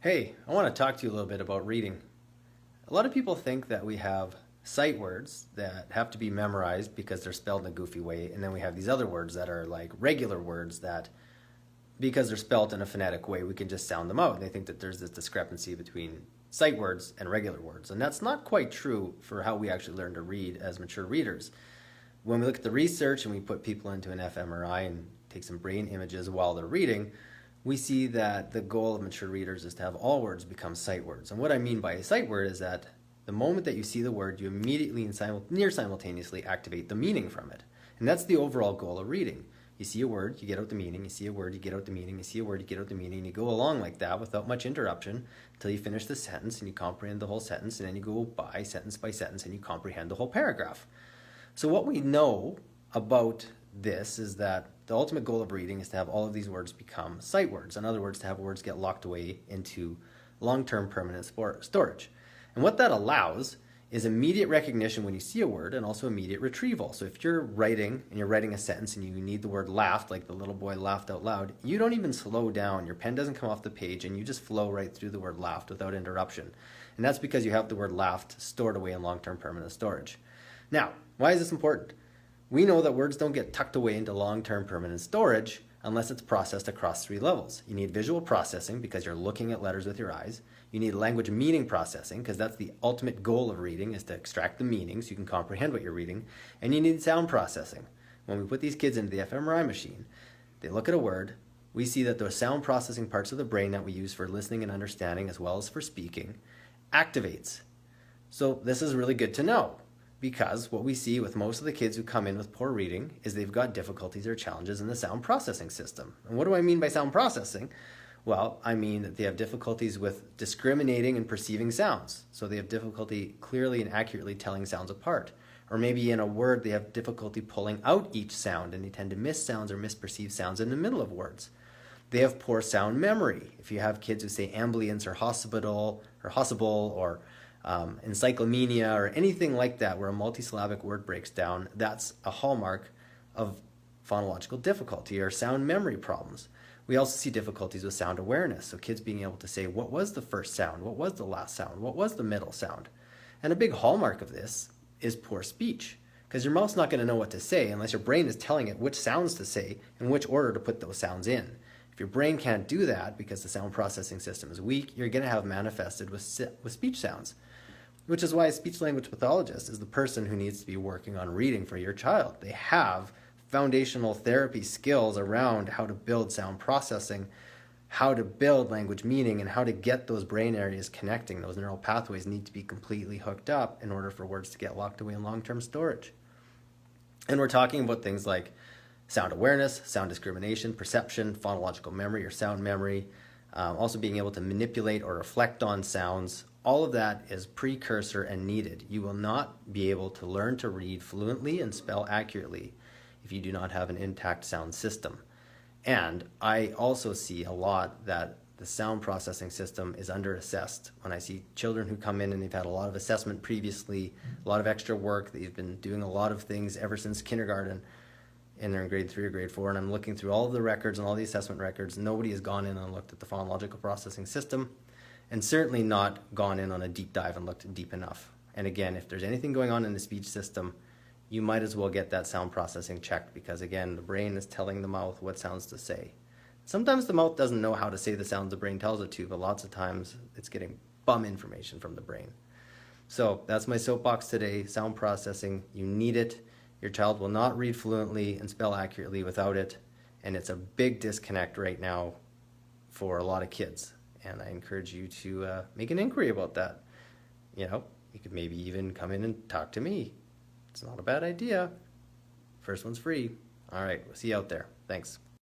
Hey, I want to talk to you a little bit about reading. A lot of people think that we have sight words that have to be memorized because they're spelled in a goofy way, and then we have these other words that are like regular words that, because they're spelled in a phonetic way, we can just sound them out. And they think that there's this discrepancy between sight words and regular words, and that's not quite true for how we actually learn to read as mature readers. When we look at the research and we put people into an fMRI and take some brain images while they're reading, we see that the goal of mature readers is to have all words become sight words. And what I mean by a sight word is that the moment that you see the word, you immediately and near simultaneously activate the meaning from it. And that's the overall goal of reading. You see a word, you get out the meaning, you see a word, you get out the meaning, you see a word, you get out the meaning, and you go along like that without much interruption until you finish the sentence and you comprehend the whole sentence, and then you go by sentence and you comprehend the whole paragraph. So what we know about this is that the ultimate goal of reading is to have all of these words become sight words. In other words, to have words get locked away into long-term permanent storage. And what that allows is immediate recognition when you see a word, and also immediate retrieval. So if you're writing and you're writing a sentence and you need the word laughed, like the little boy laughed out loud, you don't even slow down. Your pen doesn't come off the page, and you just flow right through the word laughed without interruption. And that's because you have the word laughed stored away in long-term permanent storage. Now, why is this important? We know that words don't get tucked away into long-term permanent storage unless it's processed across 3 levels. You need visual processing because you're looking at letters with your eyes. You need language meaning processing because that's the ultimate goal of reading, is to extract the meaning so you can comprehend what you're reading. And you need sound processing. When we put these kids into the fMRI machine, they look at a word, we see that those sound processing parts of the brain that we use for listening and understanding as well as for speaking activates. So this is really good to know, because what we see with most of the kids who come in with poor reading is they've got difficulties or challenges in the sound processing system. And what do I mean by sound processing? Well, I mean that they have difficulties with discriminating and perceiving sounds. So they have difficulty clearly and accurately telling sounds apart. Or maybe in a word they have difficulty pulling out each sound, and they tend to miss sounds or misperceive sounds in the middle of words. They have poor sound memory. If you have kids who say ambulance or hospital or encyclopedia or anything like that where a multisyllabic word breaks down, that's a hallmark of phonological difficulty or sound memory problems. We also see difficulties with sound awareness, so kids being able to say, what was the first sound, what was the last sound, what was the middle sound? And a big hallmark of this is poor speech, because your mouth's not going to know what to say unless your brain is telling it which sounds to say and which order to put those sounds in. If your brain can't do that because the sound processing system is weak, you're going to have manifested with speech sounds. Which is why a speech-language pathologist is the person who needs to be working on reading for your child. They have foundational therapy skills around how to build sound processing, how to build language meaning, and how to get those brain areas connecting. Those neural pathways need to be completely hooked up in order for words to get locked away in long-term storage. And we're talking about things like sound awareness, sound discrimination, perception, phonological memory or sound memory, also being able to manipulate or reflect on sounds. All of that is precursor and needed. You will not be able to learn to read fluently and spell accurately if you do not have an intact sound system. And I also see a lot that the sound processing system is underassessed. When I see children who come in and they've had a lot of assessment previously, a lot of extra work, they've been doing a lot of things ever since kindergarten, and they're in grade 3 or grade 4, and I'm looking through all of the records and all the assessment records. Nobody has gone in and looked at the phonological processing system, and certainly not gone in on a deep dive and looked deep enough. And again, if there's anything going on in the speech system, you might as well get that sound processing checked, because again, the brain is telling the mouth what sounds to say. Sometimes the mouth doesn't know how to say the sounds the brain tells it to, but lots of times it's getting bum information from the brain. So that's my soapbox today. Sound processing, you need it. Your child will not read fluently and spell accurately without it, and it's a big disconnect right now for a lot of kids. And I encourage you to make an inquiry about that. You could maybe even come in and talk to me. It's not a bad idea. First one's free. All right, we'll see you out there. Thanks.